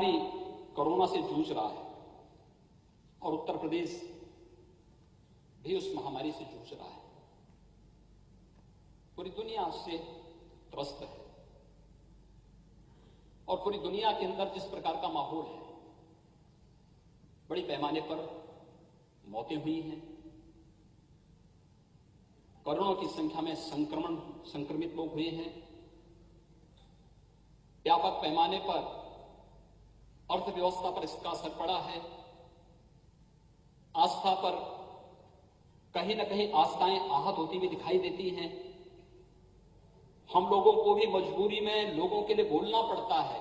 महामारी कोरोना से जूझ रहा है और उत्तर प्रदेश भी उस महामारी से जूझ रहा है। पूरी दुनिया उससे त्रस्त है और पूरी दुनिया के अंदर जिस प्रकार का माहौल है, बड़ी पैमाने पर मौतें हुई हैं, करोड़ों की संख्या में संक्रमित लोग हुए हैं, व्यापक पैमाने पर अर्थव्यवस्था पर इसका असर पड़ा है, आस्था पर कहीं न कहीं आस्थाएं आहत होती हुई दिखाई देती हैं। हम लोगों को भी मजबूरी में लोगों के लिए बोलना पड़ता है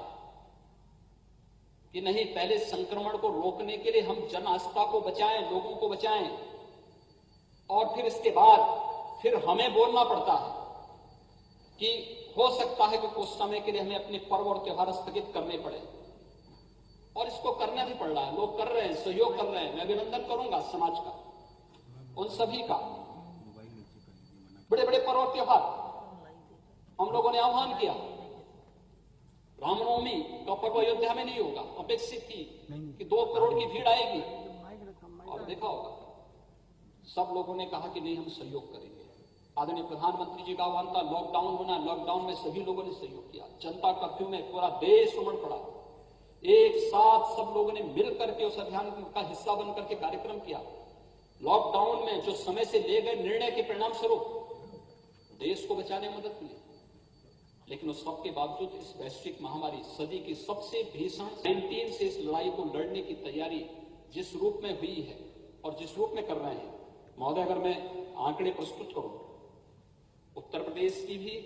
कि नहीं, पहले संक्रमण को रोकने के लिए हम जन आस्था को बचाएं, लोगों को बचाएं, और फिर इसके बाद फिर हमें बोलना पड़ता है कि हो सकता है कि कुछ समय के लिए हमें अपने पर्व और त्योहार स्थगित करने पड़े, और इसको करना भी पड़ रहा है। लोग कर रहे हैं, सहयोग कर रहे हैं। मैं अभिनंदन करूंगा समाज का, उन सभी का। बड़े बड़े पर्व और त्योहार हम लोगों ने आह्वान किया। रामनवमी का पर्व अयोध्या में नहीं होगा, अपेक्षित थी कि 2 करोड़ की भीड़ आएगी, और देखा होगा सब लोगों ने कहा कि नहीं, हम सहयोग करेंगे। आदरणीय प्रधानमंत्री जी का आह्वान था, लॉकडाउन होना, लॉकडाउन में सभी लोगों ने सहयोग किया। जनता कर्फ्यू में पूरा देश उमड़ पड़ा, एक साथ सब लोगों ने मिल करके उस अभियान का हिस्सा बन करके कार्यक्रम किया। लॉकडाउन में जो समय से लिए गए निर्णय के परिणाम स्वरूप देश को बचाने में मदद मिली, लेकिन उस सब के बावजूद इस वैश्विक महामारी, सदी की सबसे भीषण 19 से इस लड़ाई को लड़ने की तैयारी जिस रूप में हुई है और जिस रूप में कर रहे हैं, महोदय, अगर मैं आंकड़े प्रस्तुत करूं उत्तर प्रदेश की भी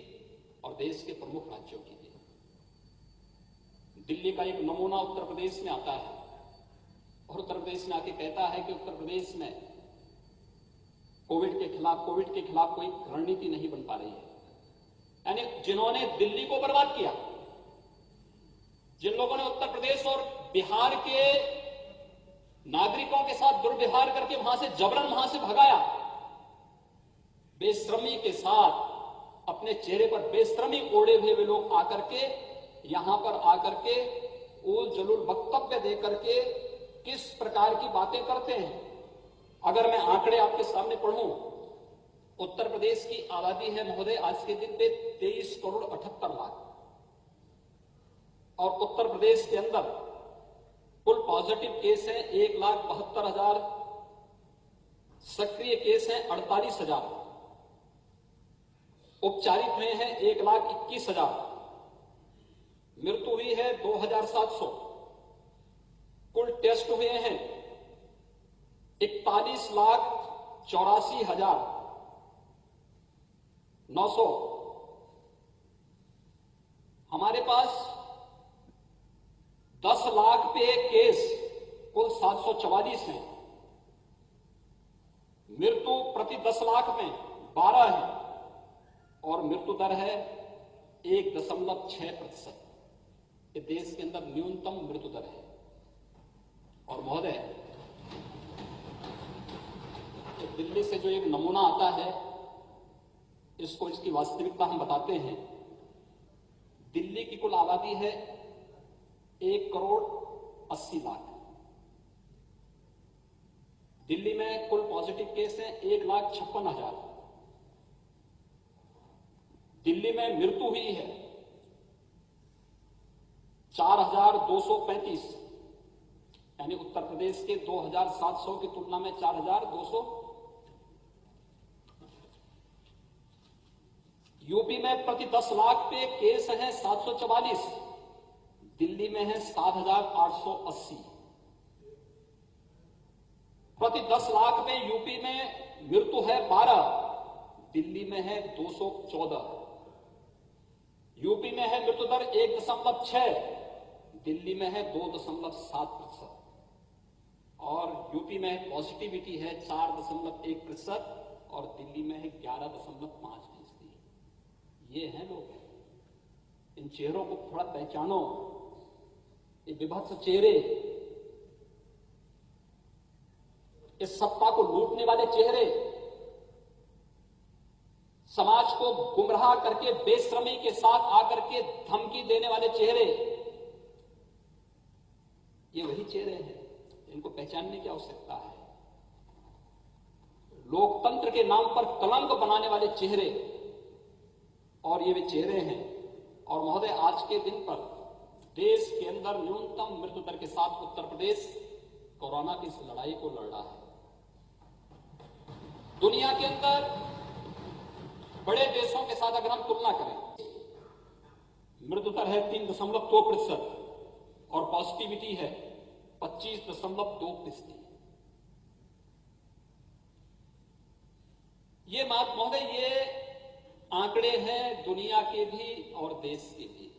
और देश के प्रमुख राज्यों की भी। दिल्ली का एक नमूना उत्तर प्रदेश में आता है और उत्तर प्रदेश में आके कहता है कि उत्तर प्रदेश में कोविड के खिलाफ कोई रणनीति नहीं बन पा रही है। यानी जिन्होंने दिल्ली को बर्बाद किया, जिन लोगों ने उत्तर प्रदेश और बिहार के नागरिकों के साथ दुर्व्यवहार करके वहां से जबरन वहां से भगाया, बेशर्मी के साथ अपने चेहरे पर बेशर्मी ओढ़े हुए वे लोग आकर के यहां पर आकर के उल जलूल वक्तव्य देकर के किस प्रकार की बातें करते हैं। अगर मैं आंकड़े आपके सामने पढ़ूं, उत्तर प्रदेश की आबादी है महोदय आज के दिन पे 23 करोड़ 78 लाख, और उत्तर प्रदेश के अंदर कुल पॉजिटिव केस हैं 1,72,000, सक्रिय केस हैं 48,000, उपचारित हुए हैं 1,21,000, मृत्यु हुई है 2,700, कुल टेस्ट हुए हैं 41,84,900। हमारे पास 10 लाख पे केस कुल 744 हैं, मृत्यु प्रति 10 लाख में 12 है, और मृत्यु दर है 1.6%। ये देश के अंदर न्यूनतम मृत्यु दर है। और महोदय, दिल्ली से जो एक नमूना आता है, इसको इसकी वास्तविकता हम बताते हैं। दिल्ली की कुल आबादी है 1 करोड़ 80 लाख। दिल्ली में कुल पॉजिटिव केस हैं 1,56,000। दिल्ली में मृत्यु हुई है 4,235, यानी उत्तर प्रदेश के 2,700 की तुलना में 4,200। यूपी में प्रति 10 लाख पे केस हैं 744, दिल्ली में है 7,880। प्रति 10 लाख पे यूपी में मृत्यु है 12, दिल्ली में है 214। यूपी में है मृत्यु दर 1.6, दिल्ली में है 2.7%, और यूपी में पॉजिटिविटी है 4.1% और दिल्ली में है 11.5%। ये हैं लोग। इन चेहरों को थोड़ा पहचानो, ये विभत्स चेहरे, इस सत्ता को लूटने वाले चेहरे, समाज को गुमराह करके बेशर्मी के साथ आकर के धमकी देने वाले चेहरे, ये वही चेहरे हैं, इनको पहचानने की आवश्यकता है। लोकतंत्र के नाम पर कलंक बनाने वाले चेहरे, और ये वे चेहरे हैं। और महोदय, आज के दिन पर देश के अंदर न्यूनतम मृत्यु दर के साथ उत्तर प्रदेश कोरोना की इस लड़ाई को लड़ रहा है। दुनिया के अंदर बड़े देशों के साथ अगर हम तुलना करें, मृत्यु दर है 3.2% और पॉजिटिविटी है 25.2%। ये बात महोदय, ये आंकड़े हैं दुनिया के भी और देश के भी।